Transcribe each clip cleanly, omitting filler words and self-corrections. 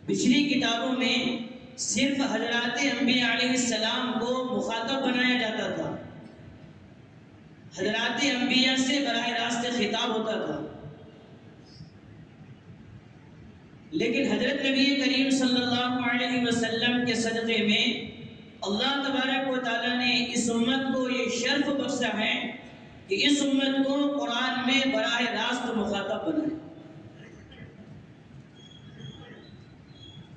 پچھلی کتابوں میں صرف حضرات انبیاء علیہ السلام کو مخاطب بنایا جاتا تھا، حضرات انبیاء سے براہ راست خطاب ہوتا تھا، لیکن حضرت نبی کریم صلی اللہ علیہ وسلم کے صدقے میں اللہ تبارک و تعالیٰ نے اس امت کو یہ شرف بخشا ہے کہ اس امت کو قرآن میں براہ راست مخاطب بنائے۔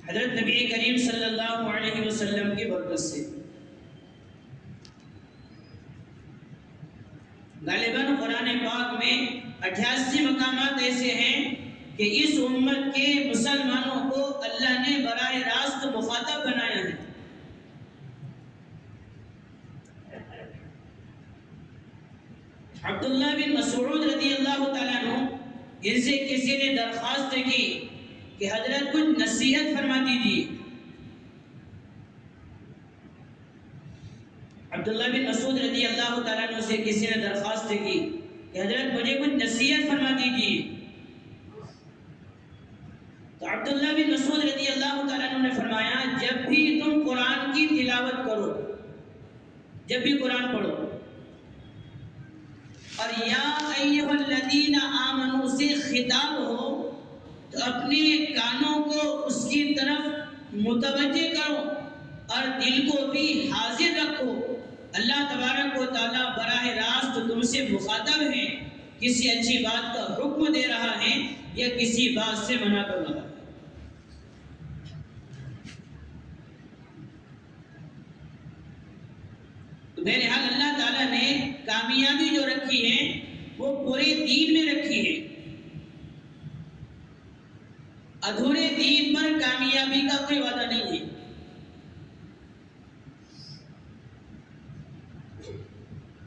حضرت نبی کریم صلی اللہ علیہ وسلم کی برکت سے غالباً قرآن پاک میں 88 مقامات ایسے ہیں کہ اس امت کے مسلمانوں کو اللہ نے براہ راست مخاطب بنایا ہے۔ عبداللہ بن مسعود رضی اللہ تعالیٰ عنہ، ان سے کسی نے درخواست کی کہ حضرت کچھ نصیحت فرما دیجیے۔ عبداللہ بن مسعود رضی اللہ تعالیٰ عنہ سے کسی نے درخواست کی کہ حضرت مجھے کچھ نصیحت فرما دیجیے۔ تو عبداللہ بن مسعود رضی اللہ تعالیٰ عنہ نے فرمایا، جب بھی تم قرآن کی تلاوت کرو، جب بھی قرآن پڑھو اور یا ایھا الذین آمنوا سے خطاب ہو تو اپنے کانوں کو اس کی طرف متوجہ کرو اور دل کو بھی حاضر رکھو۔ اللہ تبارک و تعالیٰ براہ راست تم سے مخاطب ہے، کسی اچھی بات کا حکم دے رہا ہے یا کسی بات سے منع کر رہا ہے۔ تو بہرحال اللہ تعالیٰ نے کامیابی جو رکھی ہے وہ پورے دین میں رکھی ہے۔ ادھورے دین پر کامیابی کا کوئی وعدہ نہیں ہے۔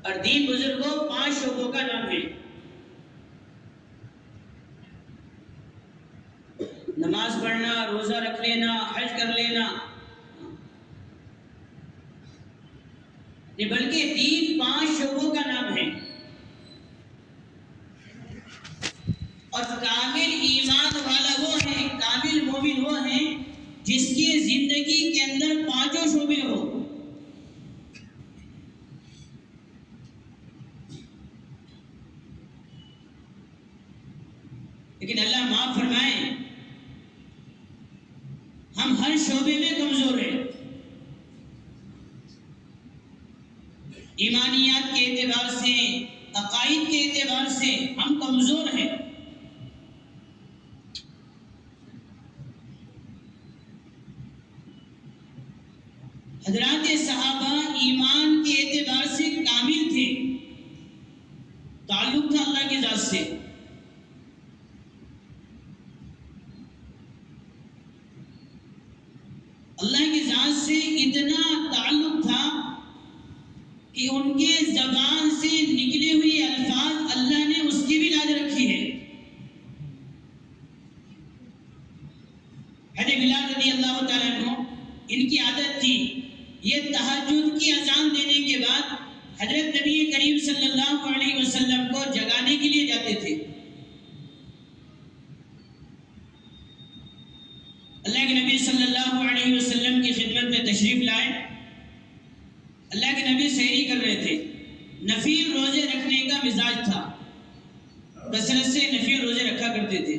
اور دین بزرگوں 5 شعبوں کا نام ہے: نماز پڑھنا، روزہ رکھ لینا، حج کر لینا، بلکہ دین 5 شعبوں کا نام ہے۔ اور کامل ایمان والا وہ ہے، کامل مومن وہ ہے جس کی زندگی کے اندر 5 شعبے ہو۔ لیکن اللہ معاف فرمائے، ہم ہر شعبے میں کمزور ہیں۔ ایمانیات کے اعتبار سے، عقائد کے اعتبار سے ہم کمزور ہیں۔ حضرات صحابہ ایمان کے اعتبار سے کامل تھے، تعلق تھا اللہ کی ذات سے۔ اللہ کی ذات سے اتنا تعلق تھا کہ ان کے زبان سے نکلے ہوئے الفاظ اللہ نے اس کی بھی لاج رکھی ہے۔ حضرت بلال رضی اللہ تعالیٰ عنہ، ان کی عادت تھی یہ تہجد کی اذان دینے کے بعد حضرت نبی کریم صلی اللہ علیہ وسلم کو جگانے کے لیے جاتے تھے۔ اللہ کے نبی صلی اللہ علیہ وسلم کی خدمت میں تشریف لائے۔ اللہ کے نبی سحری کر رہے تھے۔ نفل روزے رکھنے کا مزاج تھا، کثرت سے نفل روزے رکھا کرتے تھے۔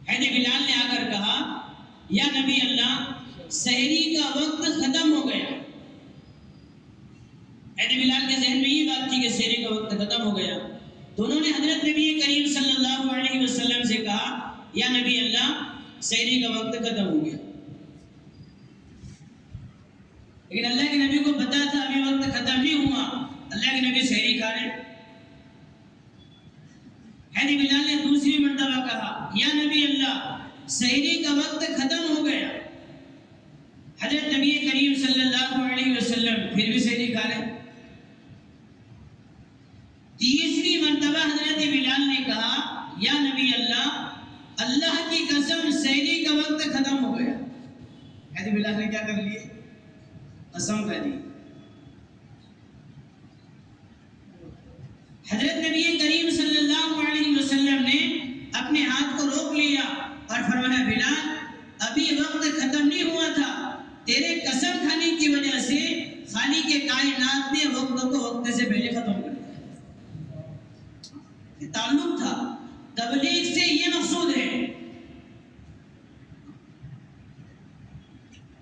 حضرت بلال نے آ کر کہا، یا نبی اللہ، سحری کا وقت ختم ہو گیا۔ حضرت بلال کے ذہن میں یہ بات تھی کہ سحری کا وقت ختم ہو گیا، تو انہوں نے حضرت نبی کریم صلی اللہ علیہ وسلم سے کہا، یا نبی اللہ، سحری کا وقت ختم ہو گیا۔ لیکن اللہ کے نبی کو پتا تھا ابھی وقت ختم نہیں ہوا، اللہ کے نبی سحری کھا رہے۔ حضرت بلال نے دوسری مرتبہ کہا، یا نبی اللہ، سحری کا وقت ختم ہو گیا۔ حضرت نبی کریم صلی اللہ علیہ وسلم پھر بھی سحری کھا رہے۔ تیسری مرتبہ حضرت بلال نے کہا، یا نبی اللہ، اللہ کی قسم سحری کا وقت ختم ہو گیا۔ حضرت بلال نے کیا کر لیے؟ قسم کھا لی۔ حضرت نبی کریم صلی اللہ علیہ وسلم نے اپنے ہاتھ کو روک لیا اور فرمایا تعلق تھا. تبلیغ سے یہ مقصود ہے.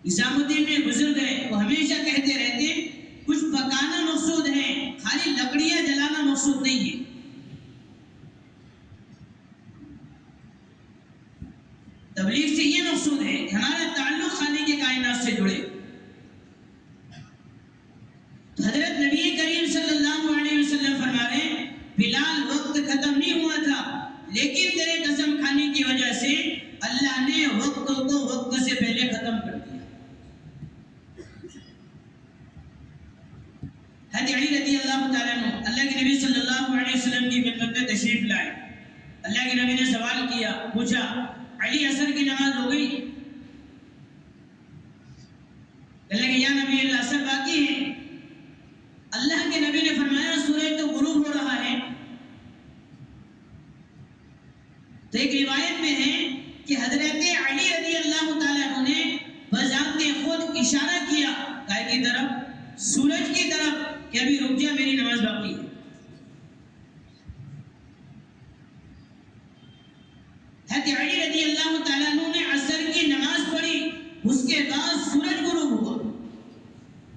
نظام الدین میں بزرگ ہے، وہ ہمیشہ کہتے رہتے ہیں کچھ پکانا مقصود ہے، خالی لکڑیاں جلانا مقصود نہیں ہے. تبلیغ سے یہ مقصود ہے کہ ہمارا تعلق خالق کے کائنات سے جڑے. حضرت نبی کریم صلی اللہ علیہ وسلم فرما رہے ہیں بلال وقت ختم نہیں ہوا تھا، لیکن تیرے قسم کھانے کی وجہ سے اللہ نے وقت کو وقت سے پہلے ختم کر دیا. حضرت علی رضی اللہ تعالیٰ عنہ اللہ کے نبی صلی اللہ علیہ وسلم کی خدمت میں تشریف لائے. اللہ کے نبی نے سوال کیا، پوچھا علی عصر کی نماز ہو گئی؟ کہنے لگے یا نبی اللہ عصر باقی ہے. اللہ کے نبی نے فرمایا سورج تو غروب ہو رہا ہے. تو ایک روایت میں ہے کہ حضرت علی رضی اللہ تعالیٰ عنہ نے بذات خود اشارہ کیا کائے کی طرف، سورج کی طرف، کہ ابھی رک جا میری نماز باقی ہے. حضرت علی رضی اللہ تعالیٰ عنہ نے عصر کی نماز پڑھی، اس کے بعد سورج غروب ہوا.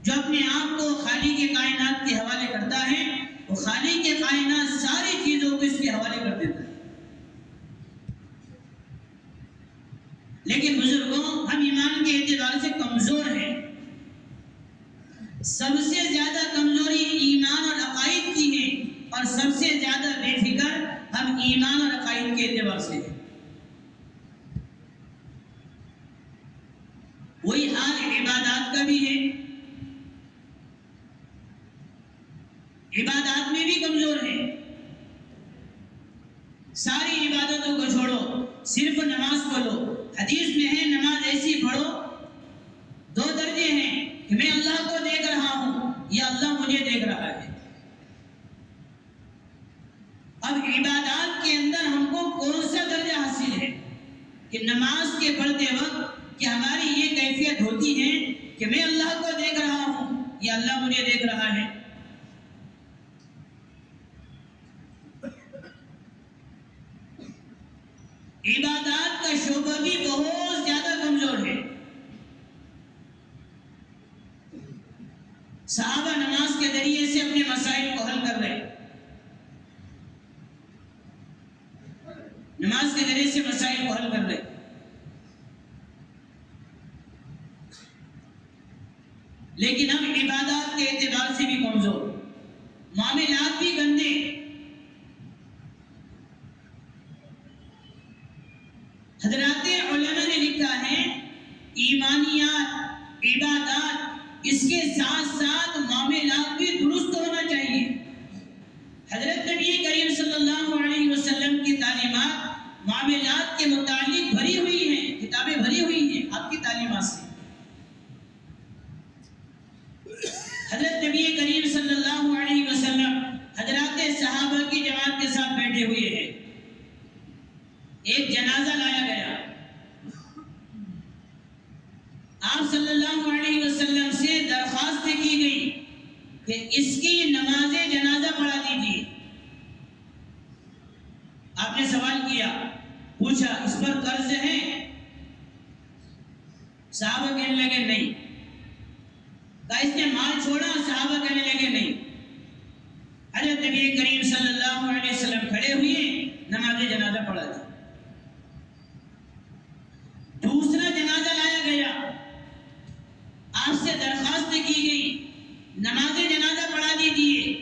جو اپنے آپ کو خالق کے کائنات کے حوالے کرتا ہے وہ خالق کے کائنات ساری چیزوں کو اس کے حوالے کر دیتا ہے. لیکن بزرگوں ہم ایمان کے اعتبار سے کمزور ہیں. سب سے زیادہ کمزوری ایمان اور عقائد کی ہے، اور سب سے زیادہ بے فکر ہم ایمان اور عقائد کے اعتبار سے ہیں. وہی حال عبادات کا بھی ہے. عبادات میں بھی کمزور ہے. ساری عبادتوں کو چھوڑو، صرف نماز پڑھو. حدیث میں ہے نماز ایسی پڑھو، دو درجے ہیں کہ میں اللہ کو دیکھ رہا ہوں یا اللہ مجھے دیکھ رہا ہے. اب عبادات کے اندر ہم کو کون سا درجہ حاصل ہے کہ نماز کے پڑھتے وقت کہ ہماری یہ کیفیت ہوتی ہے کہ میں اللہ کو دیکھ رہا ہوں یا اللہ مجھے دیکھ رہا ہے. عبادات کا شعبہ بھی بہت زیادہ کمزور ہے. صحابہ نماز کے ذریعے سے اپنے مسائل کو حل کر رہے، نماز کے ذریعے سے مسائل کو حل کر رہے. لیکن ہم عبادات کے اعتبار سے بھی کمزور، معاملات بھی گندے. حضرات علماء نے لکھا ہے ایمانیات، عبادات، اس کے ساتھ ساتھ معاملات بھی درست ہونا چاہیے. حضرت نبی کریم صلی اللہ علیہ وسلم کی تعلیمات معاملات کے متعلق بھری ہوئی ہیں، کتابیں بھری ہوئی ہیں آپ کی تعلیمات سے. حضرت نبی کریم صلی اللہ علیہ وسلم حضرات صحابہ کی جماعت کے ساتھ بیٹھے ہوئے ہیں. ایک جنازہ لایا گیا. آپ صلی اللہ علیہ وسلم سے درخواست کی گئی کہ اس کی نماز جنازہ پڑھا دیجیے. آپ نے سوال کیا، پوچھا اس پر قرض ہے؟ صحابہ کہنے لگے نہیں. کہا اس نے مال چھوڑا؟ صحابہ کہنے لگے نہیں. حضرت نبی کریم صلی اللہ علیہ وسلم کھڑے ہوئے، نماز جنازہ پڑھا دی. دوسرا جنازہ لایا گیا، آپ سے درخواست کی گئی نماز جنازہ پڑھا دیجیے.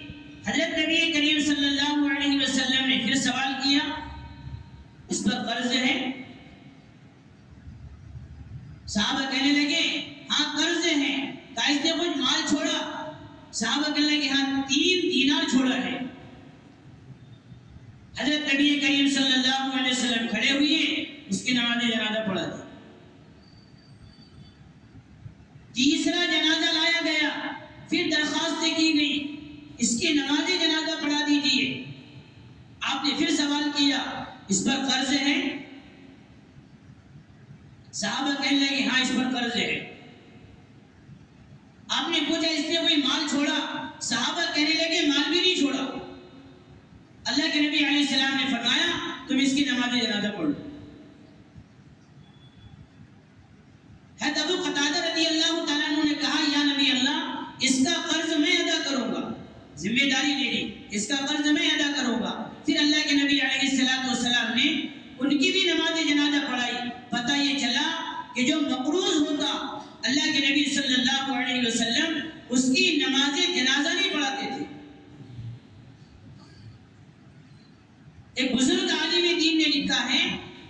حضرت نبی کریم صلی اللہ علیہ وسلم نے پھر سوال کیا اس پر قرض ہے؟ صحابہ کہنے لگے ہاں قرض ہے. کہا اس نے کچھ مال چھوڑا؟ صحابہ کہنے لگے ہاں 3 دینار چھوڑا ہے. حضرت نبی کریم صلی اللہ علیہ وسلم کھڑے ہوئے، اس کی نماز جنازہ پڑھا دی. تیسرا جنازہ لایا گیا، پھر درخواست کی گئی اس کی نماز جنازہ پڑھا دیجیے. آپ نے پھر سوال کیا اس پر قرض ہے؟ صحابہ کہنے لگے ہاں اس پر قرض ہے. آپ نے پوچھا اس نے کوئی مال چھوڑا؟ صحابہ کہنے لگے مال بھی نہیں چھوڑا. اللہ کے نبی علیہ السلام نے فرمایا تم اس کی نماز جنازہ پڑھ لو۔ حضرت ابو قتادہ رضی اللہ تعالیٰ عنہ نے کہا یا نبی اللہ اس کا قرض میں ادا کروں گا، ذمہ داری لے لی، اس کا قرض میں ادا کروں گا۔ پھر اللہ کے نبی علیہ السلام نے ان کی بھی نماز جنازہ پڑھائی۔ پتہ یہ چلا کہ جو مقروض ہوتا اللہ کے نبی صلی اللہ علیہ وسلم اس کی نماز جنازہ نہیں پڑھاتے تھے۔ ایک بزرگ عالم دین نے لکھا ہے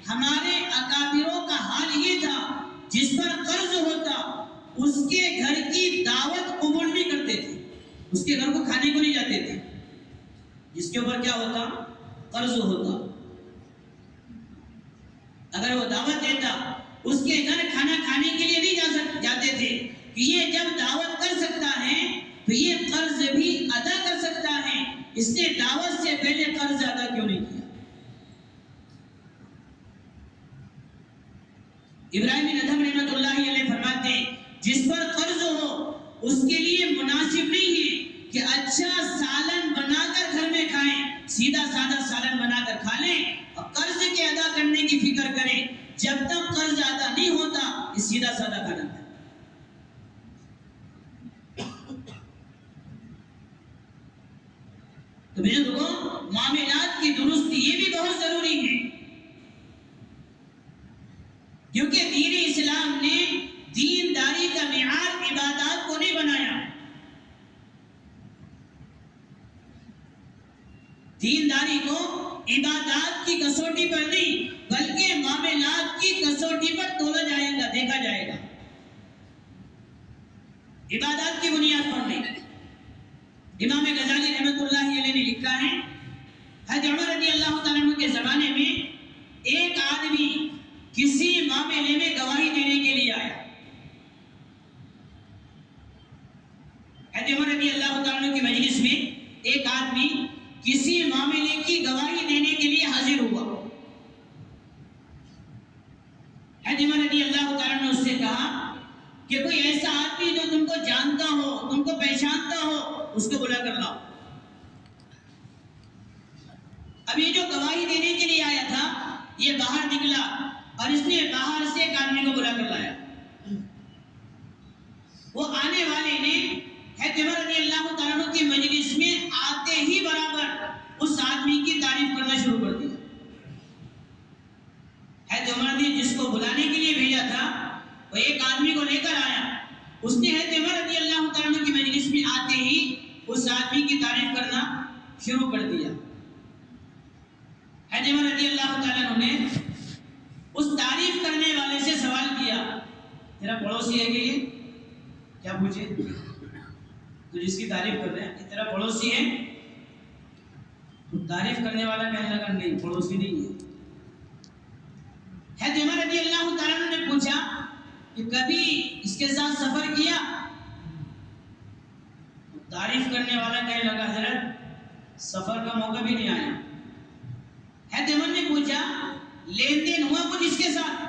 ہمارے اکابروں کا حال یہ تھا جس پر قرض ہوتا اس کے گھر کی دعوت قبول نہیں کرتے تھے، اس کے گھر کو کھانے کو نہیں جاتے تھے۔ جس کے اوپر کیا ہوتا؟ قرض ہوتا، اگر وہ دعوت دیتا اس کے گھر کھانا کھانے کے لیے نہیں جاتے تھے کہ یہ جب دعوت کر سکتا ہے تو یہ قرض بھی ادا کر سکتا ہے، اس نے دعوت سے پہلے قرض ادا کیوں نہیں کیا؟ ابراہیم بن ادھم رحمۃ اللہ علیہ فرماتے ہیں جس پر قرض ہو اس کے لیے مناسب نہیں ہے کہ اچھا سالن بنا کر گھر میں کھائیں، سیدھا سادہ سالن بنا کر کھا لیں اور قرض کے ادا کرنے کی فکر کریں۔ جب تک قرض ادا نہیں ہوتا یہ سیدھا سادہ کھانا کھائیں۔ تو بزرگوں معاملات کی درستی یہ بھی بہت ضروری ہے، کیونکہ دین اسلام نے دینداری کا معیار عبادات کو نہیں بنایا۔ دینداری کو عبادات کی کسوٹی پر نہیں بلکہ معاملات کی کسوٹی پر تولا جائے گا، دیکھا جائے گا، عبادات کی بنیاد پر نہیں۔ امام غزالی رحمۃ اللہ علیہ نے لکھا ہے حضرت عمر رضی اللہ تعالیٰ عنہ کے زمانے میں ایک آدمی کسی معاملے میں گواہی دینے کے لیے آیا۔ حضرت عمر رضی اللہ تعالیٰ عنہ کی مجلس میں ایک آدمی کسی معاملے کی گواہی دینے کے لیے حاضر ہوا۔ حضرت عمر رضی اللہ تعالیٰ عنہ اس سے کہا کہ کوئی ایسا آدمی جو تم کو جانتا ہو، تم کو پہچانتا ہو، اس کو بلا کر لاؤ۔ اب یہ جو گواہی دینے کے لیے آیا تھا یہ باہر نکلا اور اس نے باہر سے ایک آدمی کو بلا کر لایا۔ وہ آنے والے نے حضرت عمر رضی اللہ تعالیٰ عنہ کی مجلس میں آتے ہی برابر اس آدمی کی تعریف کرنا شروع کر دیا۔ حضرت عمر نے جس کو بلانے کے لیے بھیجا تھا وہ ایک آدمی کو لے کر آیا، اس نے حضرت عمر رضی اللہ تعالیٰ عنہ کی مجلس میں آتے ہی اس آدمی کی تعریف کرنا شروع کر دیا۔ حضرت عمر رضی اللہ تعالیٰ عنہ نے اس تعریف کرنے والے سے سوال کیا تیرا پڑوسی ہے کہ یہ؟ کیا پوچھے؟ تو جس کی تعریف کر رہے ہیں کہ تیرا پڑوسی ہے؟ تعریف کرنے والا کہنے لگا نہیں پڑوسی نہیں ہے۔ حضرت عمر رضی اللہ تعالیٰ عنہ نے پوچھا کہ کبھی اس کے ساتھ سفر کیا؟ تعریف کرنے والا کہنے لگا حضرت سفر کا موقع بھی نہیں آیا۔ حضرت عمر نے پوچھا لین دین ہوا کچھ اس کے ساتھ؟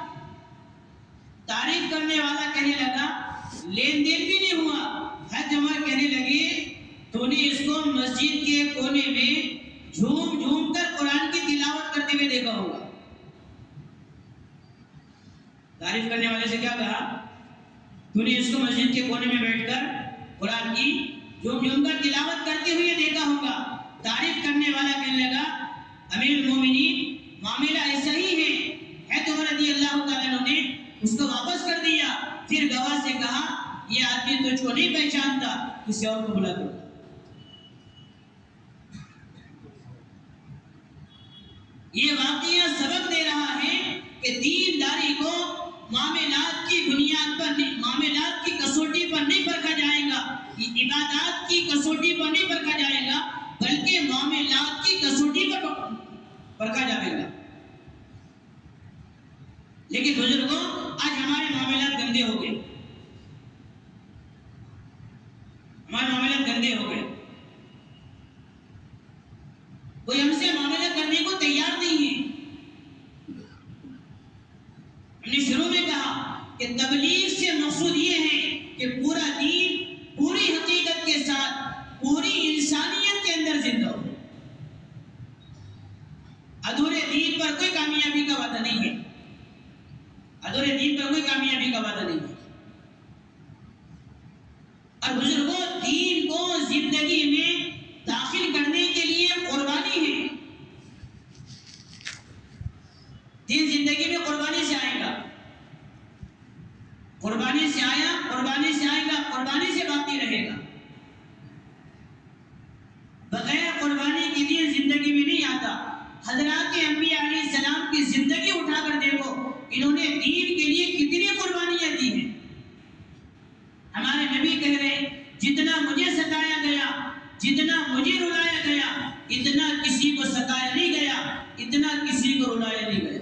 تعریف کرنے والا کہنے لگا لین دین بھی نہیں ہوا۔ حضرت عمر کہنے لگے تو نے اس کو مسجد کے کونے میں جھوم جھوم کر قرآن کی تلاوت کرتے ہوئے دیکھا ہوگا۔ تعریف کرنے والے سے کیا کہا؟ تو نے اس کو مسجد کے کونے میں بیٹھ کر قرآن کی جھوم جھوم کر تلاوت کرتے ہوئے دیکھا ہوگا۔ تعریف کرنے والا کہنے لگا امیر المومنین معاملہ ایسا ہی ہے۔ حضرت عمر رضی اللہ تعالیٰ عنہ نے اس کو واپس کر دیا، پھر گواہ سے کہا یہ آدمی تجھ کو نہیں پہچانتا، کسی اور کو بلا کر۔ یہ واقعہ سبق دے رہا ہے کہ دینداری کو معاملات کی بنیاد پر نہیں، معاملات کی کسوٹی پر نہیں پرکھا جائے گا، عبادات کی کسوٹی پر نہیں پرکھا جائے گا، بلکہ معاملات کی کسوٹی پر پرکھا جائے گا۔ لیکن بزرگوں آج ہمارے معاملات گندے ہو گئے، ہمارے معاملات گندے ہو گئے، کوئی ہم سے معاملہ کرنے کو تیار نہیں ہے۔ ہم نے شروع میں کہا کہ تبلیغ سے مقصود یہ ہے کہ پورا دین پوری حقیقت کے ساتھ پوری انسانیت کے اندر زندہ ہو۔ دین پر کوئی کامیابی کا وعدہ نہیں ہے، حضور دین پر کوئی کامیابی کا وعدہ نہیں ہے۔ اور بزرگوں، دین کو زندگی میں داخل کرنے کے لیے قربانی ہے۔ دین زندگی میں قربانی سے آئے گا، قربانی سے آیا، قربانی سے آئے گا، قربانی سے باقی رہے گا۔ بغیر قربانی کے دین زندگی میں نہیں آتا۔ حضرات انبیاء علیہ السلام کی زندگی اٹھا کر دیکھو، انہوں نے دین کے لیے کتنی قربانیاں دی ہیں۔ ہمارے نبی کہہ رہے، جتنا مجھے ستایا گیا، جتنا مجھے رلایا گیا، اتنا کسی کو ستایا نہیں گیا، اتنا کسی کو رلایا نہیں گیا۔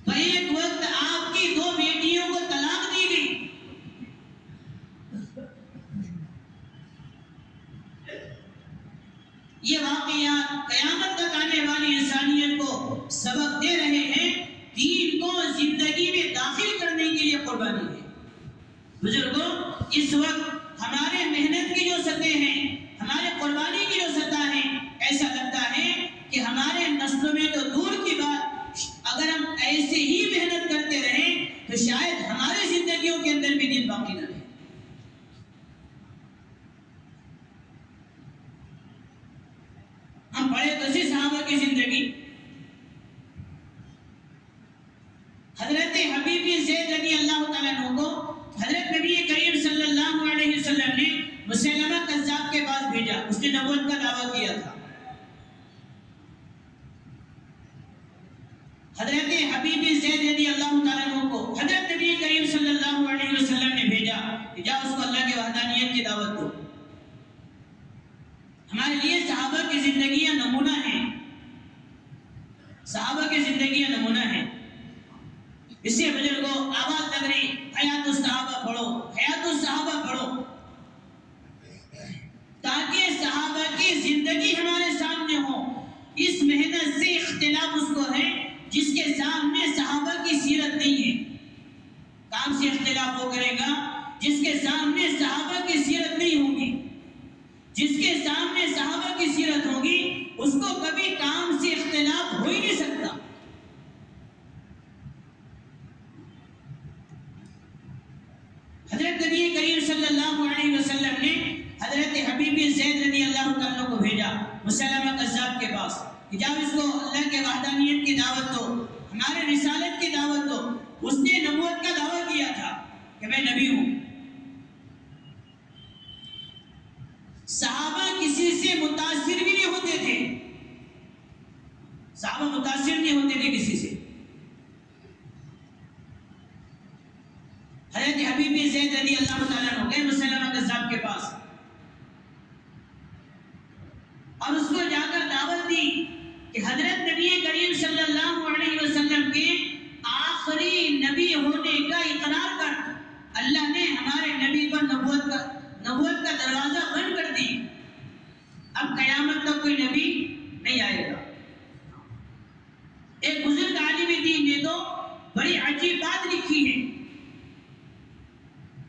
ایک وقت آپ کی 2 بیٹیوں کو طلاق دی گئی، یہ واقعات قیامت تک آنے والی انسانیت کو سبق دے رہے ہیں، دین کو زندگی میں داخل کرنے کے لیے قربانی ہے۔ بزرگوں، اس وقت ہمارے محنت کی جو سطح ہیں، ہمارے قربانی کی جو سطح ہے، ایسا لگتا ہے کہ ہمارے نسلوں میں تو دور کی بات، اگر ہم ایسے ہی محنت کرتے رہیں تو شاید ہماری زندگیوں کے اندر بھی دین باقی نہ رہے۔ ہم پڑھے تو صحابہ کی زندگی، حضرت حبیب بن زید رضی اللہ تعالیٰ عنہ کو حضرت نبی کریم صلی اللہ علیہ وسلم نے مسیلمہ کذاب کے پاس بھیجا، اس نے نبوت کا دعویٰ کیا تھا۔ حضرت حبیب بن زید رضی اللہ تعالیٰ عنہ کو حضرت نبی کریم صلی اللہ علیہ وسلم نے بھیجا کہ جا اس کو اللہ کی وحدانیت کی دعوت دو۔ ہمارے لیے صحابہ کی زندگیاں نمونہ ہیں، صحابہ کی زندگیاں نمونہ ہیں۔ اس سے بزرگوں، آواز لگ رہی حیات الصحابہ پڑھو، حیات الصحابہ پڑھو، تاکہ صحابہ کی زندگی ہمارے سامنے ہو۔ اس محنت سے اختلاف اس کو ہے جس کے سامنے صحابہ کی سیرت نہیں ہے۔ کام سے اختلاف وہ کرے گا جس کے سامنے صحابہ کی سیرت نہیں ہوگی۔ جس کے سامنے صحابہ کی سیرت ہوگی اس کو کبھی کام سے اختلاف ہو ہی نہیں سکتا۔ حضرت نبی کریم صلی اللہ علیہ وسلم نے حضرت حبیب بن زید رضی اللہ تعالیٰ کو بھیجا مسیلمہ کذاب کے پاس کہ جب اس کو اللہ کے وحدانیت کی دعوت دو، ہمارے رسالت کی دعوت دو۔ اس نے نبوت کا دعویٰ کیا تھا کہ میں نبی ہوں۔ صحابہ کسی سے متاثر بھی نہیں ہوتے تھے، صحابہ متاثر نہیں ہوتے تھے کسی سے۔ حضرت حبیب بن زید رضی اللہ تعالیٰ عنہ گئے مسیلمہ کذاب کے پاس اور اس کو جا کر دعوت دی کہ حضرت نبی کریم صلی اللہ علیہ وسلم کے آخری نبی ہونے کا اقرار کر۔ اللہ نے ہمارے نبی پر نبوت کا دروازہ بند کر دی، اب قیامت تک کوئی نبی نہیں آئے گا۔ ایک بزرگ عالم دین نے تو بڑی عجیب بات لکھی ہے۔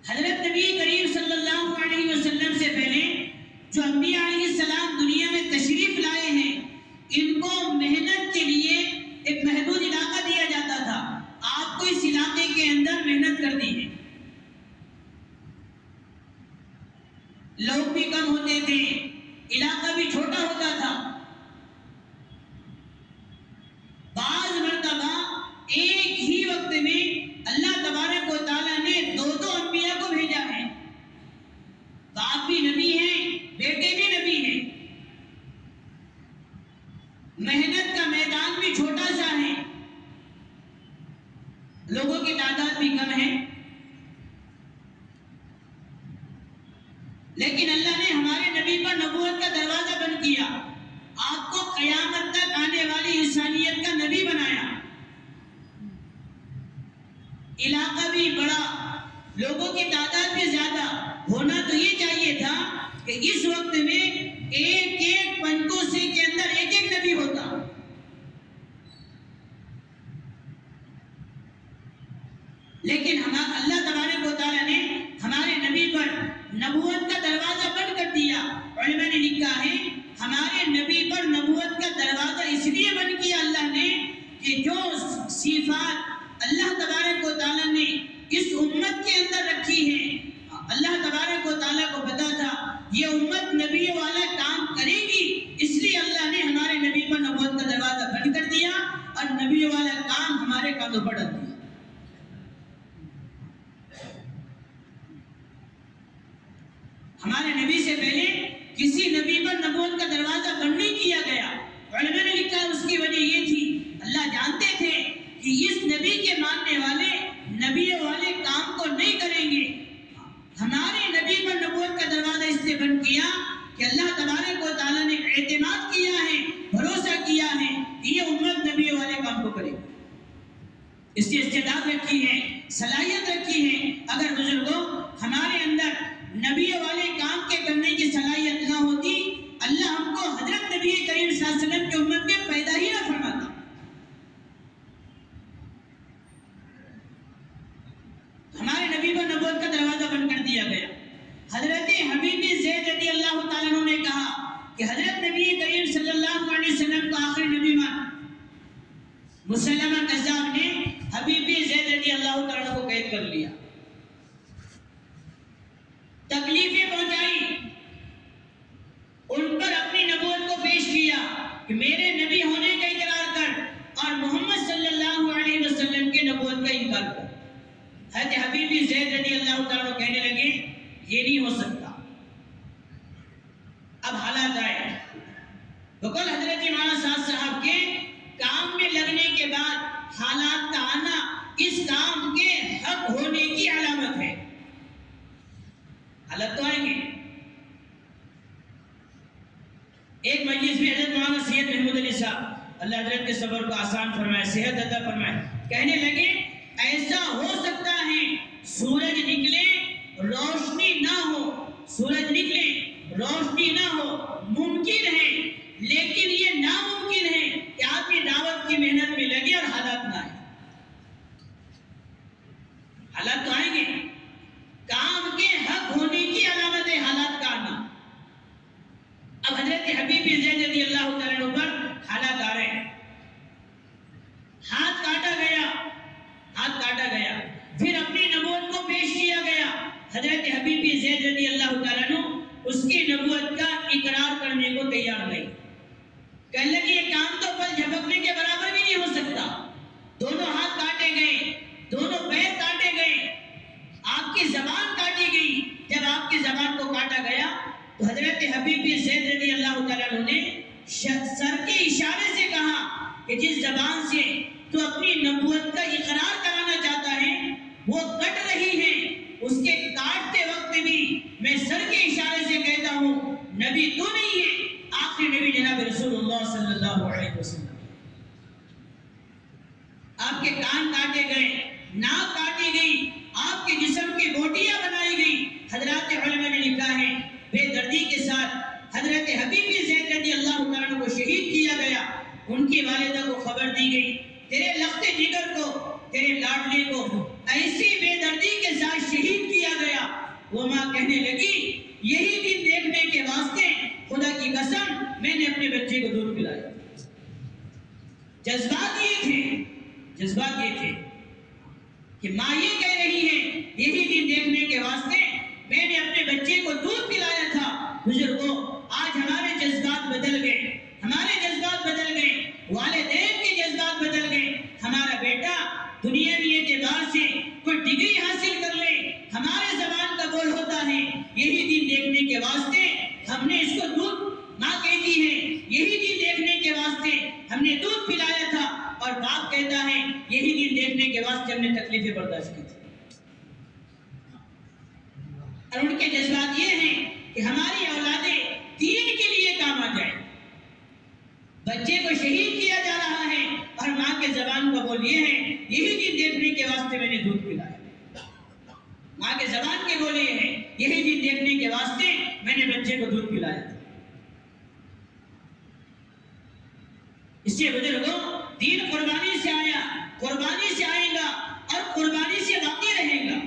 حضرت نبی کریم صلی اللہ علیہ وسلم سے پہلے جو انبیاء علیہ السلام دنیا میں تشریف لائے ہیں، ان کو محنت کے لیے ایک محدود علاقہ دیا جاتا تھا۔ آپ کو اس علاقے کے اندر محنت کرنی ہے۔ لوگ بھی کم ہوتے تھے، علاقہ بھی چھوٹا ہوتا تھا۔ بعض مرتبہ ایک ہی وقت میں اللہ تبارک و تعالیٰ نے 2 انبیاء کو بھیجا ہے۔ باپ بھی نبی ہیں، بیٹے بھی نبی ہیں۔ محنت کا میدان بھی چھوٹا سا ہے، لوگوں کی تعداد بھی کم ہے، لیکن اللہ نے ہمارے نبی پر نبوت کا دروازہ بند کیا، آپ کو قیامت تک آنے والی انسانیت کا نبی بنایا۔ علاقہ بھی بڑا، لوگوں کی تعداد بھی زیادہ، ہونا تو یہ چاہیے تھا کہ اس وقت میں ایک ایک پنکوسے کے اندر ایک ایک نبی ہوتا۔ لیکن اللہ تبارک و تعالیٰ نے ہمارے نبی پر نبوت کا دروازہ بند کر دیا۔ علماء نے لکھا ہے ہمارے نبی پر نبوت کا دروازہ اس لیے بند کیا اللہ نے کہ جو صفات اللہ تبارک و تعالیٰ نے اس امت کے اندر رکھی ہیں، اللہ تبارک و تعالیٰ کو پتا تھا یہ امت نبی والا کام کرے گی، اس لیے اللہ نے ہمارے نبی پر نبوت کا دروازہ بند کر دیا اور نبی والا کام ہمارے کاندھوں پر ڈال دیا۔ ہمارے نبی سے پہلے کسی نبی پر نبوت کا دروازہ بند نہیں کیا گیا۔ علماء نے لکھا ہے اس کی وجہ یہ تھی اللہ جانتے تھے کہ اس نبی کے ماننے والے نبی والے کام کو نہیں کریں گے۔ ہمارے نبی پر نبوت کا دروازہ اس لیے بند کیا کہ اللہ تبارک و تعالیٰ نے اعتماد کیا ہے، بھروسہ کیا ہے کہ یہ امت نبی والے کام کو کرے گی، اس کی استعداد رکھی ہے، صلاحیت رکھی ہے۔ اگر بزرگوں ہمارے اندر نبی والے کام کے کرنے کی صلاحیت نہ ہوتی، اللہ ہم کو حضرت نبی کریم صلی اللہ علیہ وسلم کی امت میں پیدا ہی نہ فرماتا۔ ہمارے نبی پر نبوت کا دروازہ بند کر دیا گیا۔ حضرت حبیب زید رضی اللہ تعالیٰ عنہ نے کہا کہ حضرت نبی کریم صلی اللہ علیہ وسلم کو آخری نبی مان۔ مسلمہ کذاب نے حبیب زید رضی اللہ تعالیٰ عنہ کو قید کر لیا، تکلیفیں پہنچائی، ان پر اپنی نبوت کو پیش کیا کہ میرے نبی ہونے کا اقرار کر اور محمد صلی اللہ علیہ وسلم کے نبوت کا انکار کر۔ حضرت حبیب زید رضی اللہ تعالیٰ عنہ کہنے لگے یہ نہیں ہو سکتا۔ اب حالات آئے، بقول حضرت مولانا سعد صاحب کے کام میں لگنے کے بعد حالات کا آنا اس کام کے حق ہونے کی علامت ہے۔ حالت تو آئیں گے۔ ایک مجلس میں حضرت مولانا سید محمود علی صاحب اللہ حضرت کے صبر کو آسان فرمائے، صحت عطا فرمائے، کہنے لگے ایسا ہو سکتا ہے سورج نکلے روشنی نہ ہو، سورج نکلے روشنی نہ ہو، ممکن ہے، لیکن یہ ناممکن ہے کہ آدمی دعوت کی محنت میں لگے اور حالات نہ آئے۔ حالات تو آئیں گے، کام کے حق ہونے کی علامت ہے حالات کا آنا۔ اب حضرت حبیب زید رضی اللہ تعالیٰ عنہ پر حالات آ رہے ہیں، ہاتھ کاٹا گیا، ہاتھ کاٹا گیا، پھر اپنی نبوت کو پیش کیا گیا۔ حضرت حبیب زید رضی اللہ تعالیٰ عنہ اس کی نبوت کا اقرار کرنے کو تیار نہیں، کہنے لگے یہ کام تو پل جھپکنے کے برابر بھی نہیں ہو سکتا۔ دونوں ہاتھ کاٹے گئے، دونوں پیر کاٹے گئے، آپ کی زبان کاٹی گئی۔ جب آپ کی زبان کو کاٹا گیا تو حضرت حبیب زید رضی اللہ تعالیٰ عنہ نے سر کے اشارے سے کہا کہ جس زبان سے تو اپنی نبوت کا اقرار کرانا چاہتا ہے وہ کٹ رہی ہے، اس کے کاٹتے وقت بھی میں سر کے اشارے سے کہتا ہوں نبی تو نہیں ہے، آخری نبی جناب رسول اللہ صلی اللہ علیہ وسلم۔ آپ کے کان کاٹے گئے، ناک کاٹی گئی، آپ کے جسم کی بوٹیاں بنائی گئی۔ حضرات علماء نے لکھا ہے بے دردی کے ساتھ حضرت حبیب زید رضی اللہ تعالیٰ عنہ کو شہید کیا گیا۔ ان کی والدہ کو خبر دی گئی تیرے لخت جگر کو، تیرے لاڈلے کو ایسی بے دردی کے ساتھ شہید کیا گیا۔ وہ ماں کہنے لگی یہی دن دیکھنے کے واسطے خدا کی قسم میں نے اپنے بچے کو دودھ پلایا۔ جذبات یہ تھے، جذبات یہ تھے کہ ماں یہ کہہ رہی ہے یہی دن دیکھنے کے واسطے میں نے اپنے بچے کو دودھ پلایا تھا۔ بزرگوں آج ہمارے جذبات بدل گئے، ہمارے جذبات بدل گئے، والدین کے جذبات بدل گئے۔ ہمارا بیٹا دنیاوی اعتبار سے کوئی ڈگری حاصل کر لے، ہمارے زبان کا بول ہوتا ہے یہی دن دیکھنے کے واسطے ہم نے اس کو دودھ، ماں کہتی ہے یہی دن دیکھنے کے واسطے ہم نے دودھ پلایا تھا، اور باپ کہتا ہے یہی دن دیکھنے کے واسطے ہم نے تکلیفیں برداشت کی تھی۔ اور ان کے جذبات یہ ہیں کہ ہماری اولادیں دین کے لیے کام آ جائیں۔ بچے کو شہید کیا جا رہا ہے اور ماں کے زبان کا بول یہ ہے یہی دن دیکھنے کے واسطے میں نے دودھ پلایا۔ ماں کے زبان کے بول یہ ہے یہی دن دیکھنے کے واسطے میں نے بچے کو دودھ پلایا۔ اس سے بزرگوں دین قربانی سے آیا، قربانی سے آئے گا اور قربانی سے باقی رہے گا۔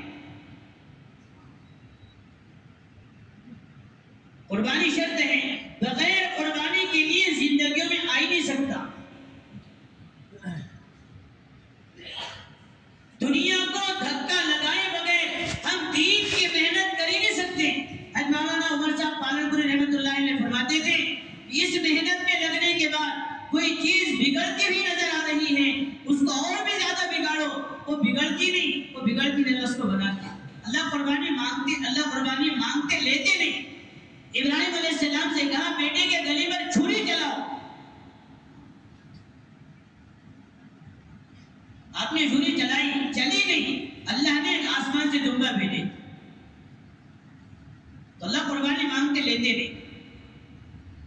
قربانی شرط ہیں بغیر قربانی کے لیے زندگیوں میں آ ہی نہیں سکتا. دنیا کو دھکا لگائے بغیر ہم دین کی محنت کر ہی نہیں سکتے. مولانا عمر صاحب پالنپوری رحمۃ اللہ علیہ فرماتے تھے اس محنت میں لگنے کے بعد کوئی چیز بگڑتی ہوئی نظر آ رہی ہے اس کو اور بھی زیادہ بگاڑو. وہ بگڑتی نہیں اس کو بناتے. اللہ قربانی مانگتے لیتے نہیں. ابراہیم علیہ السلام سے کہا بیٹے کے گلے پر چھری چلاؤ. آپ نے چھری چلائی, چلی نہیں. اللہ نے آسمان سے دمبا بھیجے. تو اللہ قربانی مانگتے لیتے نہیں.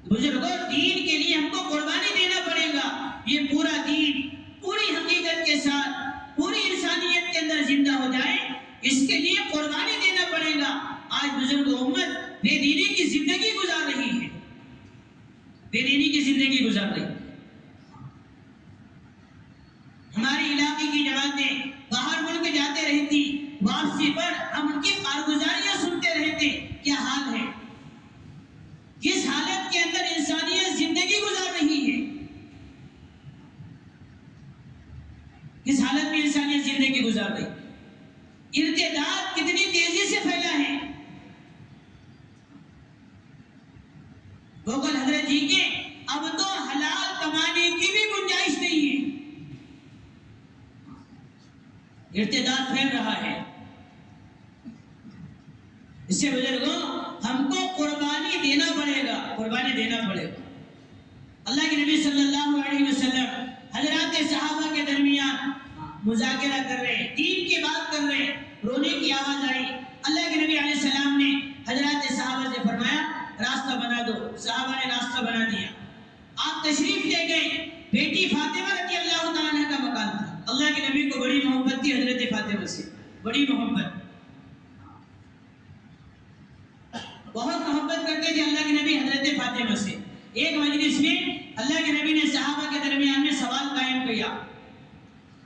بزرگوں دین کے لیے ہم کو قربانی دینا پڑے گا. یہ پورا دین پوری حقیقت کے ساتھ پوری انسانیت کے اندر زندہ ہو جائے اس کے لیے قربانی دینا پڑے گا. آج بزرگ امت بے دینی کی زندگی گزار رہی ہے. ہماری علاقے کی جماعتیں باہر ملک جاتے رہتی, واپسی پر ہم ان کی کارگزاریاں سنتے رہتے. کیا حال ہے, کس حالت کے اندر انسانیت زندگی گزار رہی ہے, کس حالت میں انسانیت زندگی گزار رہی. ارتداد کتنی تیزی سے پھیلا ہے. گوگل حضرت جی کے اب تو حلال کمانے کی بھی گنجائش نہیں ہے. ارتداد پھیل رہا ہے. اس سے بزرگوں ہم کو قربانی دینا پڑے گا. اللہ کے نبی صلی اللہ علیہ وسلم حضرات صحابہ کے درمیان مذاکرہ کر رہے ہیں, دین کی بات کر رہے ہیں, رونے کی آواز آئی. اللہ کے نبی علیہ السلام نے حضرات صحابہ سے فرمایا راستہ بنا دو. صحابہ نے راستہ بنا دیا. آپ تشریف لے گئے. بیٹی فاطمہ رضی اللہ تعالیٰ عنہ کا مکان تھا. اللہ کے نبی کو بڑی محبت تھی حضرت فاطمہ سے, بڑی محبت, بہت محبت کرتے تھے اللہ کے نبی حضرت فاطمہ سے. ایک مجلس میں اللہ کے نبی نے صحابہ کے درمیان میں سوال قائم کیا,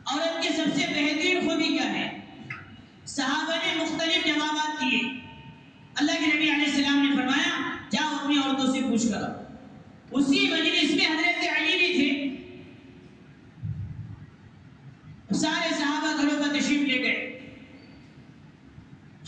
عورت کی سب سے بہترین خوبی کیا ہے؟ صحابہ نے مختلف جوابات دیے. اللہ کے نبی علیہ السلام نے فرمایا جاؤ اپنی عورتوں سے پوچھ کر. اسی مجلس میں حضرت علی بھی تھے. سارے صحابہ گھروں پر تشریف لے گئے.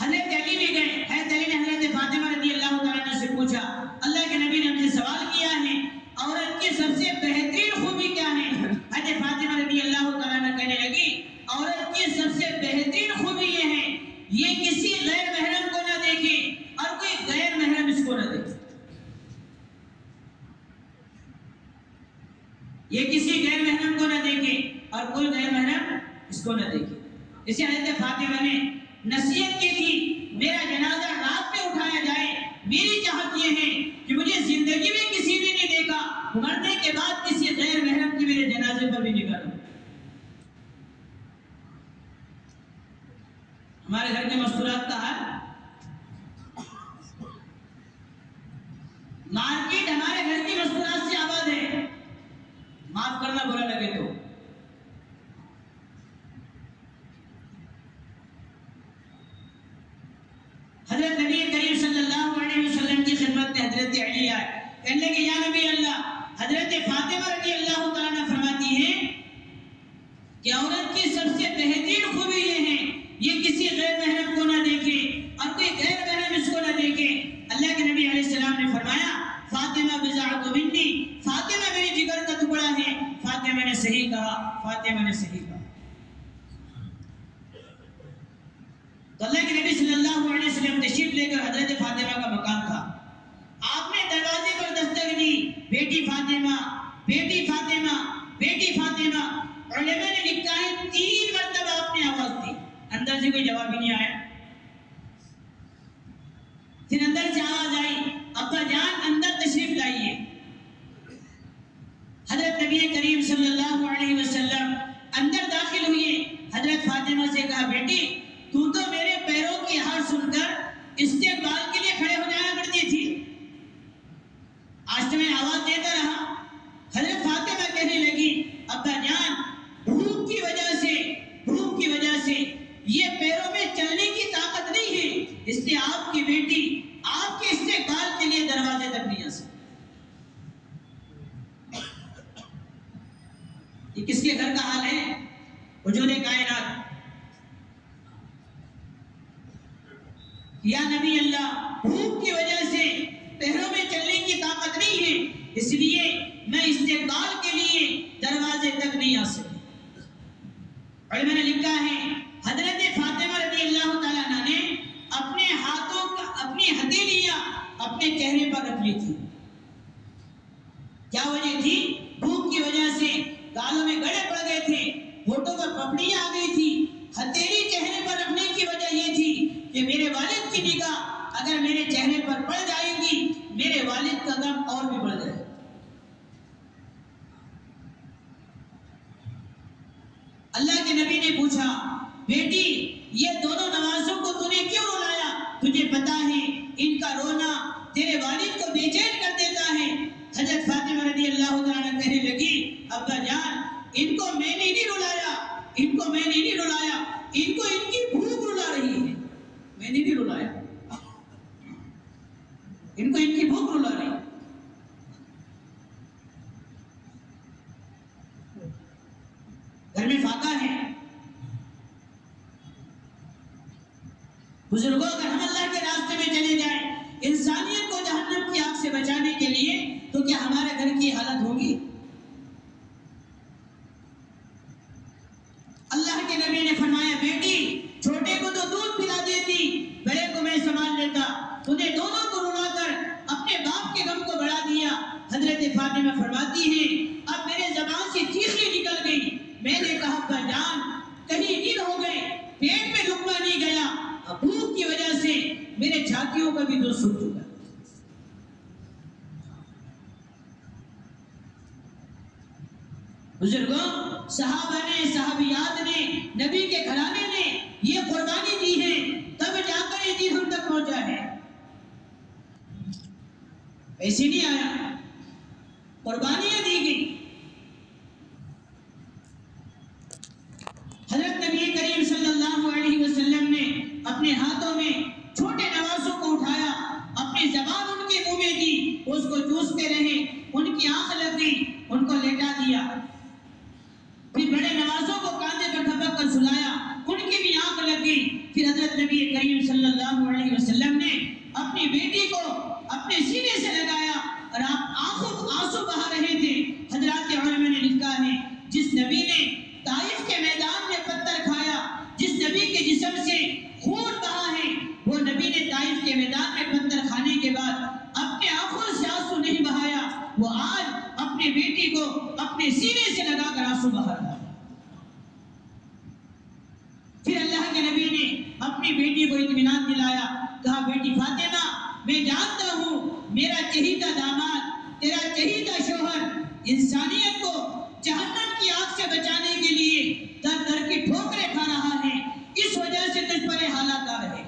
حضرت علی بھی گئے. حضرت علی نے حضرت فاطمہ رضی اللہ تعالیٰ عنہ سے پوچھا اللہ کے نبی نے ہم سے سوال کیا ہے عورت کی سب سے بہترین خوبی کیا ہے؟ حضرت فاطمہ رضی اللہ تعالیٰ عنہ کہنے لگی عورت کی سب سے بہترین خوبی یہ ہے یہ کسی غیر محرم کو نہ دیکھے اور کوئی غیر محرم اس کو نہ دیکھے. یہ کسی غیر محرم کو نہ دیکھے اور کوئی غیر محرم اس کو نہ دیکھے. اسے حضرت فاطمہ نے نصیحت کی تھی میرا جنازہ رات میں اٹھایا جائے. میری چاہت یہ ہے کہ مجھے زندگی میں کسی نے نہیں دیکھا, مرنے کے بعد کسی غیر محرم کی میرے جنازے پر بھی نگاہ ہو. ہمارے گھر کے مستورات کا حال, مارکیٹ ہمارے گھر کی مستورات سے آباد ہے. معاف کرنا برا لگے تو. حضرت نبی کریم صلی اللہ علیہ وسلم کی خدمت میں حضرت علی آئے. کہنے لگے یا نبی اللہ حضرت فاطمہ رضی اللہ تعالیٰ عنہ فرماتی ہیں کہ عورت کی سب سے بہترین خوبی یہ ہے یہ کسی غیر محرم کو نہ دیکھے اور کوئی غیر محرم اس کو نہ دیکھے. اللہ کے نبی علیہ السلام نے فرمایا فاطمہ بضاعت منی, فاطمہ میری جگر کا ٹکڑا ہے. فاطمہ نے صحیح کہا, فاطمہ نے صحیح کہا. تو اللہ کے نبی صلی اللہ علیہ وسلم تشریف لے کر حضرت فاطمہ کا مکان تھا. آپ نے دروازے پر دستک دی, بیٹی فاطمہ, بیٹی فاطمہ, بیٹی فاطمہ. علماء نے لکھا ہے 3 مرتبہ آپ نے آواز دی. اندر سے کوئی جواب ہی نہیں آیا. پھر اندر سے آواز آئی ابا جان اندر تشریف لائیے. حضرت نبی کریم صلی اللہ علیہ وسلم اندر داخل ہوئے. حضرت فاطمہ سے کہا بیٹی تو میرے پیروں کی ہار سن کر استقبال کے لیے کھڑے ہو جایا کرتی تھی, آج تو میں آواز دیتا رہا. حضرت فاطمہ کہنے لگی ابا جان بھوک کی وجہ سے یہ پیروں میں چلنے کی طاقت نہیں ہے, اس لیے آپ کی بیٹی آپ کے استقبال کے لیے دروازے تک نہیں آ سکتی. یہ کس کے گھر کا حال ہے؟ وجود کائنات. یا نبی اللہ، بھوک کی وجہ سے پیروں میں چلنے کی طاقت نہیں ہے، اس لیے میں استقبال کے لیے دروازے تک نہیں آ سکتی. اور میں نے لکھا ہے حضرت فاطمہ رضی اللہ تعالیٰ عنہ نے اپنے ہاتھوں کا اپنی ہتھیلیاں اپنے چہرے پر رکھ لی تھی. کیا وجہ تھی؟ بھوک کی وجہ سے گالوں میں گڑے پڑ گئے تھے، ہونٹوں پر پپڑیاں آ گئی تھی. ہتھیلی چہرے پر رکھنے کی وجہ یہ تھی کہ میرے والد کی نگاہ اگر میرے چہرے پر پڑ جائے گی، میرے والد کا غم اور بھی بڑھ جائے. اللہ کے نبی نے پوچھا، بیٹی یہ دونوں نوازوں کو تو نے کیوں رلایا؟ تجھے پتا ہے ان کا رونا تیرے والد کو بے چین کر دیتا ہے. حضرت فاطمہ رضی اللہ عنہ کہنے لگی، ابا جان ان کو میں نے نہیں رلایا، ان کو میں نے نہیں رلایا، ان کو ان کی بھوک رلا رہی ہے، میں نے نہیں رلایا، ان کو ان کی بھوک رلا رہی ہے. گھر میں فاقہ ہے. بزرگوں اگر ہم اللہ کے راستے میں چلے جائیں انسانیت کو جہنم کی آگ سے بچانے کے لیے، تو کیا ہمارے گھر کی حالت ہوگی؟ اللہ کے نبی نے فرمایا، بیٹی چھوٹے کو تو دودھ پلا دیتی، بڑے کو میں سنبھال لیتا، تو نے دونوں کو رلا کر اپنے باپ کے غم کو بڑھا دیا. حضرت فاطمہ فرماتی ہیں، اب میرے زبان سے چیخیں نکل گئی. میں نے کہا، ابا جان کہیں گر ہو گئے، پیٹ میں لقمہ نہیں گیا، بھوک کی وجہ سے میرے چھاتیوں کا بھی دو سوکھ چکا. بزرگوں، صحابہ نے، صحابیات نے، نبی کے گھرانے نے یہ قربانی دی ہے، تب جا کر یہ دین ہم تک پہنچا ہے. ایسے نہیں آیا، قربانیاں دی گئی. حضرت نبی کریم صلی اللہ علیہ وسلم نے اپنے ہاتھوں میں چھوٹے نوازوں کو اٹھایا، اپنی زبان ان کے منہ میں دی، اس کو چوستے رہے، ان کی آنکھ لگ گئی، ان کو لیٹا دیا. پھر بڑے نوازوں کو کاندھے پر تھپک کر سلایا، ان کی بھی آنکھ لگ گئی. پھر حضرت نبی کریم صلی اللہ علیہ وسلم نے اپنی بیٹی کو اپنے سینے سے لگایا اور آپ آنسو بہا رہے تھے. حضرات علماء نے لکھا ہے، جس نبی نے طائف کے میدان میں پتھر کھایا، جس نبی کے جسم سے خون بہا ہے، وہ نبی نے طائف کے میدان میں پتھر کھانے کے بعد اپنے آنکھوں سے آنسو نہیں بہایا. وہ آج اپنی بیٹی کو اپنے سینے سے لگا کر آنسو بہا رہا ہے. پھر اللہ کے نبی نے اپنی بیٹی کو اطمینان دلایا، کہا، بیٹی فاطمہ میں جانتا ہوں میرا چہیتا داماد، تیرا چہیتا شوہر انسانیت کو جہنم کی آگ سے بچانے کے لیے در در کی ٹھوکریں کھا رہا ہے، اس وجہ سے تجھ پر یہ حالات آ رہے.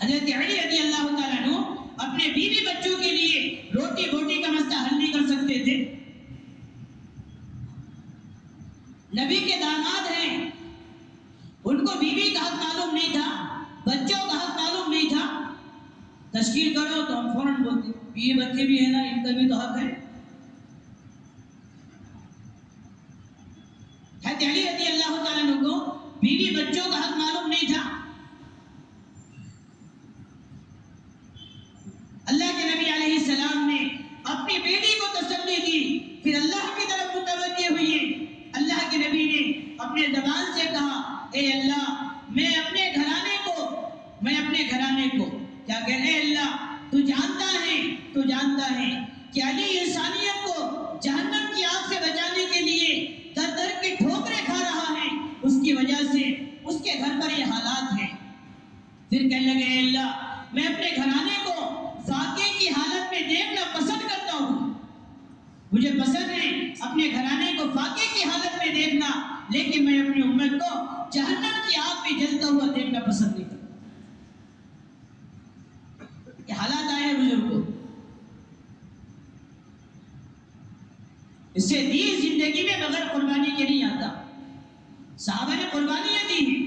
حضرت علی رضی اللہ تعالیٰ عنہ اپنے بیوی بچوں کے لیے روٹی بوٹی کا مسئلہ حل نہیں کر سکتے تھے. نبی کے داماد ہیں، ان کو بیوی کا حق معلوم نہیں تھا، بچوں کا حق معلوم نہیں تھا. تشکیل کرو تو ہم فوراً بولتے، یہ بچے بھی ہیں نا، ان کا بھی تو حق ہے. حضرت علی رضی اللہ تعالیٰ عنہ کو بیوی بچوں کا حق معلوم نہیں تھا. اللہ کے نبی علیہ السلام نے اپنی بیٹی کو تسلی دی، پھر اللہ کی طرف متوجہ ہوئے. اللہ کے نبی نے اپنے زبان سے کہا، اے اللہ میں اپنے گھرانے کو کیا کہ اے اللہ تو جانتا ہے کہ علی انسانیت کو جہنم کی آگ سے بچانے کے لیے در در کی ٹھوکریں کھا رہا ہے، اس کی وجہ سے اس کے گھر پر یہ حالات ہیں. پھر کہنے لگے، اے اللہ میں اپنے گھرانے کو فاقے کی حالت میں دیکھنا پسند کرتا ہوں، مجھے پسند ہے اپنے گھرانے کو فاقے کی حالت میں دیکھنا، لیکن میں اپنی امت کو جہنم کی آگ میں جلتا ہوا دیکھنا پسند نہیں کرتا. یہ حالات آئے ہیں بزرگوں. اس سے دین زندگی میں بغیر قربانی کے نہیں آتا. صحابہ نے قربانیاں دی ہیں،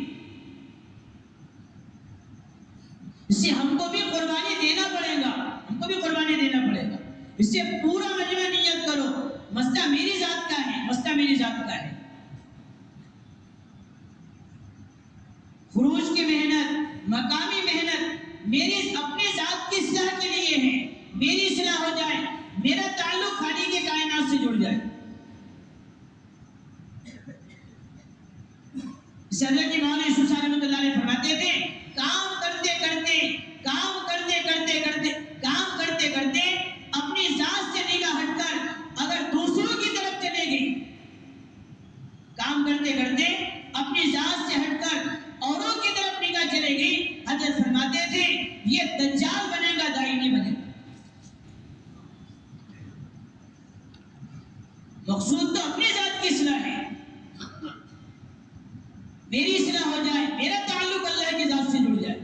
اس سے ہم کو بھی قربانی دینا پڑے گا، اس سے پورا مجمع نیت کرو، مسئلہ میری ذات کا ہے، مسئلہ میری ذات کا ہے. خروج کی محنت، مقامی محنت میری اپنے ذات کی اصلاح کے لیے ہے. میری اصلاح ہو جائے، میرا تعلق خالق کے کائنات سے جڑ جائے. حضرت امام یوسف رحمۃ اللہ علیہ فرماتے تھے کام کرتے کرتے اپنی ذات سے نگاہ ہٹ کر اگر دوسروں کی طرف چلے گئے، کام کرتے کرتے اپنی ذات سے ہٹ کر اوروں کی طرف نگاہ چلے گئی، حضرت فرماتے تھے یہ دجال بنے گا، داعی نہیں بنے گا. مقصود تو اپنی ذات کی اصلاح ہے. میری اصلاح ہو جائے، میرا تعلق اللہ کی ذات سے جڑ جائے.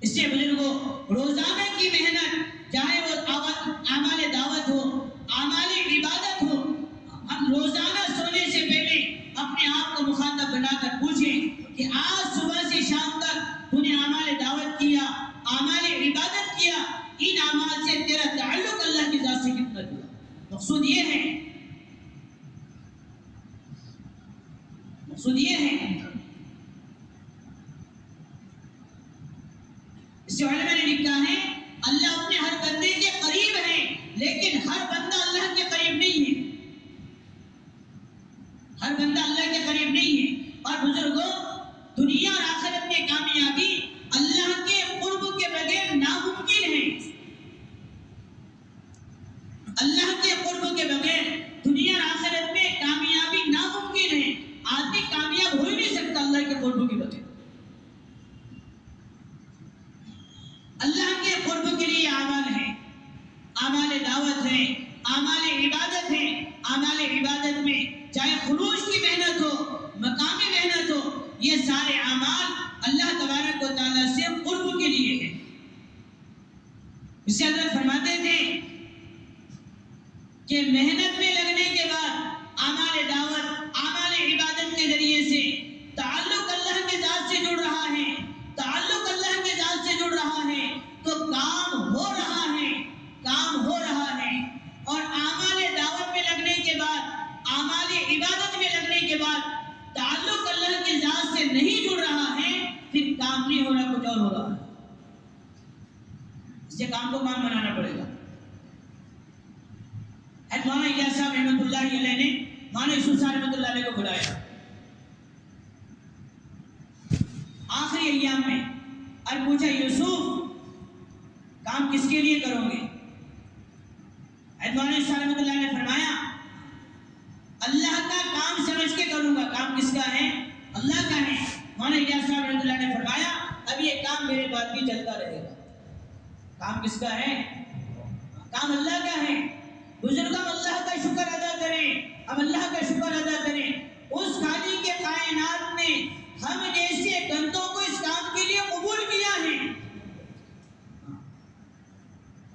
اس سے بزرگوں روزانہ کی محنت، چاہے وہ اعمال دعوت ہو، اعمال عبادت ہو، ہم روزانہ سونے سے پہلے اپنے آپ کو مخاطب بنا کر پوچھیں کہ آج صبح سے شام تک تو نے اعمال دعوت کیا، اعمال عبادت کیا، ان اعمال سے تیرا تعلق اللہ کی ذات سے کتنا جڑا. مقصود یہ ہے، مقصود یہ ہے. اس سے علماء نے لکھا ہے اللہ اپنے ہر بندے کے قریب ہے، لیکن ہر بندہ اللہ کے قریب نہیں ہے. ہر بندہ اللہ کے قریب نہیں ہے. اور بزرگوں دنیا اور آخرت میں کامیابی اللہ کے قرب کے بغیر ناممکن ہے. اللہ کے قرب کے بغیر دنیا اور آخرت میں کامیابی ناممکن ہے. آدمی کامیاب ہو ہی نہیں سکتا اللہ کے قرب کے بغیر. اللہ کے قرب کے لیے اعمال ہیں، اعمال دعوت ہیں، اعمال عبادت ہیں. اعمال عبادت میں چاہے خروج کی محنت ہو، مقامی محنت ہو، یہ سارے اعمال اللہ تبارک و تعالیٰ سے قرب کے لیے ہیں. اس سے حضرت فرماتے تھے کہ محنت میں لگنے کے بعد اعمال دعوت، اعمال عبادت کے ذریعے سے تعلق اللہ کے ذات سے جڑ رہا ہے، تعلق اللہ کے ذات سے جڑ رہا ہے تو کام ہو رہا ہے، کام ہو رہا ہے. اور اعمال دعوت میں لگنے کے بعد، اعمال عبادت میں لگنے کے بعد تعلق اللہ کے ذات سے نہیں جڑ رہا ہے، پھر کام نہیں ہو رہا، کچھ اور ہو رہا ہے. اس سے کام کو کام بنانا پڑے گا. مولانا الیاس صاحب رحمۃ اللہ علیہ نے مولانا یوسف صاحب رحمۃ اللہ علیہ کو بلایا آخری ایام میں اور پوچھا یوسف کام کس کے لیے کرو گے؟ مولانا یوسف رحمۃ اللہ نے فرمایا اللہ کا کام سمجھ کے کروں گا. کام کس کا ہے؟ اللہ کا ہے. مولانا الیاس صاحب رحمۃ اللہ نے فرمایا اب یہ کام میرے بعد بھی چلتا رہے گا. کام کس کا ہے؟ کام اللہ کا ہے. بزرگ ہم اللہ کا شکر ادا کریں، ہم اللہ کا شکر ادا کریں اس خالق کے کائنات نے ہم جیسے بندوں کو اس کام کے لیے قبول کیا ہے.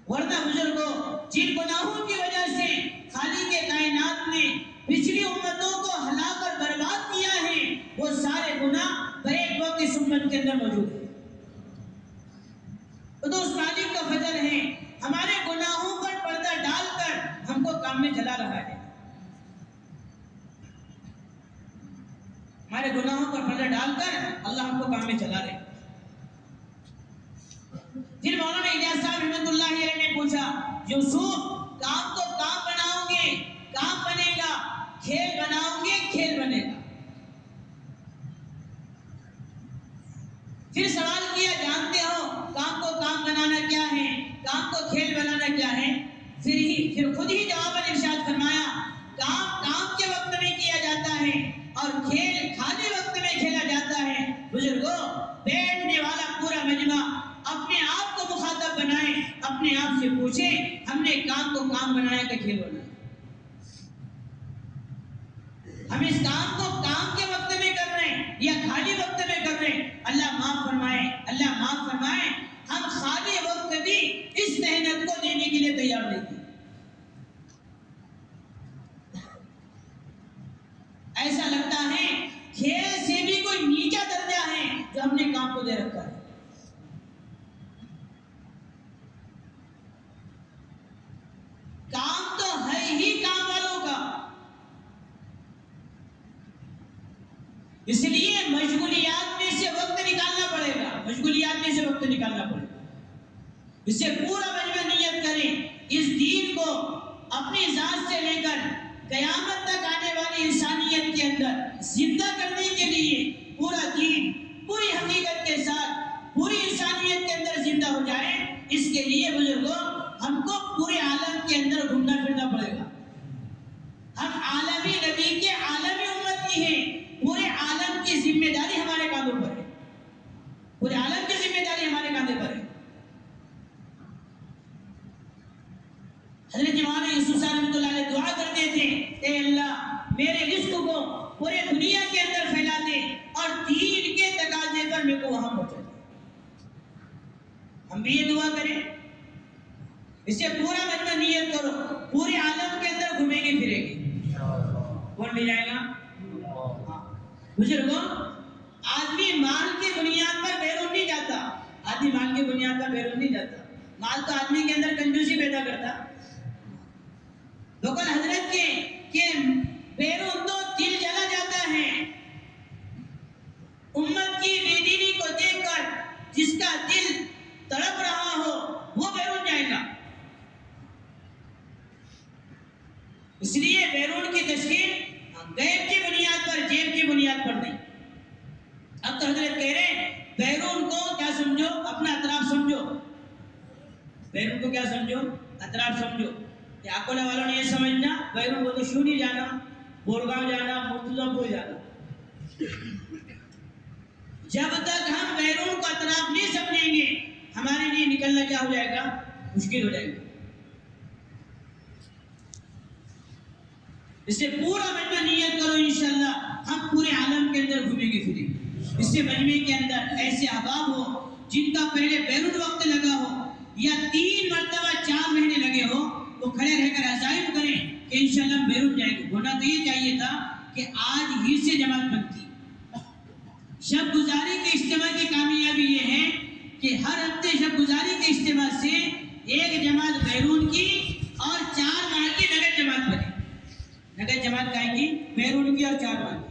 ورنہ بزرگوں جن گناہوں کی وجہ سے خالق کے کائنات نے پچھلی امتوں کو ہلا کر برباد کیا ہے، وہ سارے گناہ بیک وقت اس امت کے اندر موجود ہیں. تو اس خالق کا فضل ہے ہمارے گناہوں پر پردہ ڈال کر ہم کو کام میں چلا رہا ہے. ہمارے گناہوں پر پردہ ڈال کر اللہ ہم کو کام میں چلا رہے. پھر مولانا الیاس صاحب رحمۃ اللہ علیہ نے پوچھا یوسف کام تو کام بناؤ گے، کام بنے گا، کھیل بناؤ گے، کھیل بنے گا. پھر سوال کیا جانتے ہو کام کو کام بنانا کیا ہے، کام کو کھیل بنانا کیا ہے؟ پھر خود ہی جواب ارشاد فرمایا کام کام کے وقت میں کیا جاتا ہے اور کھیل کھانے وقت میں کھیلا جاتا ہے. بزرگوں بیٹھنے والا پورا مجمع اپنے آپ کو مخاطب بنائے، اپنے آپ سے پوچھے ہم نے کام کو کام بنایا کہ کھیل بنایا؟ ہم اس کام کو کام کے وقت میں کر رہے ہیں یا خالی وقت میں کر رہے ہیں؟ اللہ معاف فرمائے، اللہ معاف فرمائے. ہم خالی وقت بھی اس محنت کو دینے کے لیے تیار نہیں تھے. ایسا لگتا ہے کھیل سے بھی کوئی نیچا درجہ ہے جو ہم نے کام کو دے رکھا ہے. کام نکالنا پڑے گا. اس سے پورا مجمع نیت کریں اس دین کو اپنی ذات سے لے کر قیامت تک آنے والی انسانیت کے اندر زندہ کرنے کے لیے پورا دین پوری حقیقت کے ساتھ پوری انسانیت کے اندر زندہ ہو جائے. اس کے لیے بزرگوں ہم کو پورے عالم کے اندر گھومنا پھرنا پڑے گا. ہم عالمی نبی کے عالمی امتی ہیں. پورے عالم کی ذمہ داری ہمارے کاندھوں پر ہے. پورے عالم کی ذمہ داری ہمارے کاندھے پر ہے. حضرت مولانا یوسف صاحب رحمۃ اللہ علیہ دعا کرتے تھے اے اللہ میرے رزق کو پورے دنیا کے اندر پھیلا دے اور دین کے تقاضے پر میرے کو وہاں پہنچا دے. ہم بھی یہ دعا کریں. اس سے پورا مجمع نیت کرو پورے عالم کے اندر گھومیں گے پھریں گے. کون لے جائے گا؟ بزرگوں آدمی مال کی بنیاد پر بیرون نہیں جاتا. آدمی مال کی بنیاد پر بیرون نہیں جاتا. مال تو آدمی کے اندر کنجوسی پیدا کرتا. لوکل حضرت کے کہ بیرون تو دل جلا جاتا ہے. امت کی بے دینی کو دیکھ کر جس کا دل تڑپ رہا ہو وہ بیرون جائے گا. اس لیے بیرون کی تشکیل غیب کی بنیاد پر جیب کی بنیاد پر نہیں. اب تو حضرت کہہ رہے ہیں بیرون کو کیا سمجھو؟ اپنا اطراف سمجھو. بیرون کو کیا سمجھو؟ اطراف سمجھو. کہ اکولہ والوں نے یہ سمجھنا بیرون کو تو شونی جانا, بورگاؤں جانا, مرتضیٰ پور جانا. جب تک ہم بیرون کو اطراف نہیں سمجھیں گے ہمارے لیے نکلنا کیا ہو جائے گا؟ مشکل ہو جائے گا. اس سے پورا مجمع نیت کرو انشاءاللہ ہم پورے عالم کے اندر گھومیں گے پھریں گے. اس سے مجمع کے اندر ایسے احباب ہو جن کا پہلے بیرون وقت لگا ہو یا 3 مرتبہ 4 مہینے لگے ہو وہ کھڑے رہ کر عزائم کریں کہ انشاءاللہ ہم بیرون جائیں گے. ہونا تو یہ چاہیے تھا کہ آج ہی سے جماعت بنتی. شب گزاری کے اجتماع کی کامیابی یہ ہے کہ ہر ہفتے شب گزاری کے اجتماع سے ایک جماعت بیرون کی اور 4 ماہ کی نگر جماعت بنے. نگر جماعت کہیں گی بیرون کی اور 4 ماہ کی.